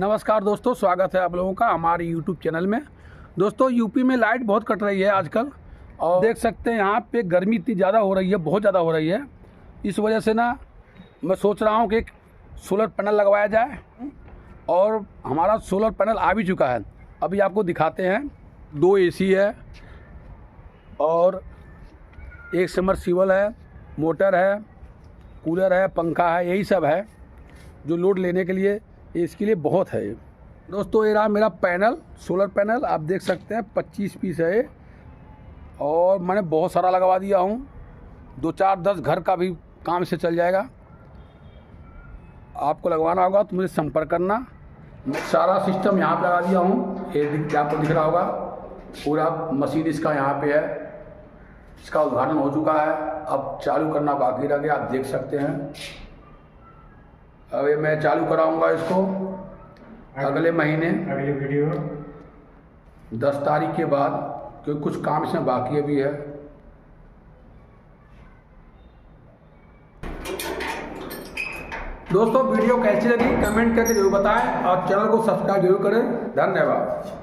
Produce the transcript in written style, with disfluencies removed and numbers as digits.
नमस्कार दोस्तों, स्वागत है आप लोगों का हमारे यूट्यूब चैनल में। दोस्तों, यूपी में लाइट बहुत कट रही है आजकल और देख सकते हैं यहाँ पे गर्मी इतनी ज़्यादा हो रही है, बहुत ज़्यादा हो रही है। इस वजह से ना मैं सोच रहा हूँ कि एक सोलर पैनल लगवाया जाए और हमारा सोलर पैनल आ भी चुका है। अभी आपको दिखाते हैं। 2 एसी है और एक सबमर्सिबल है, मोटर है, कूलर है, पंखा है, यही सब है जो लोड लेने के लिए इसके लिए बहुत है। दोस्तों, ये रहा मेरा पैनल, सोलर पैनल। आप देख सकते हैं 25 पीस है ये और मैंने बहुत सारा लगवा दिया हूँ। 2, 4, 10 घर का भी काम से चल जाएगा। आपको लगवाना होगा तो मुझे संपर्क करना। मैं सारा सिस्टम यहाँ पे लगा दिया हूँ। ये आपको दिख रहा होगा, पूरा मशीन इसका यहाँ पे है। इसका उद्घाटन हो चुका है, अब चालू करना बाकी रह गया। आप देख सकते हैं। अब ये मैं चालू कराऊंगा इसको अगले महीने, अगली वीडियो 10 तारीख के बाद, क्योंकि कुछ काम इसमें बाकी अभी है। दोस्तों, वीडियो कैसी लगी कमेंट करके जरूर बताएं और चैनल को सब्सक्राइब जरूर करें। धन्यवाद।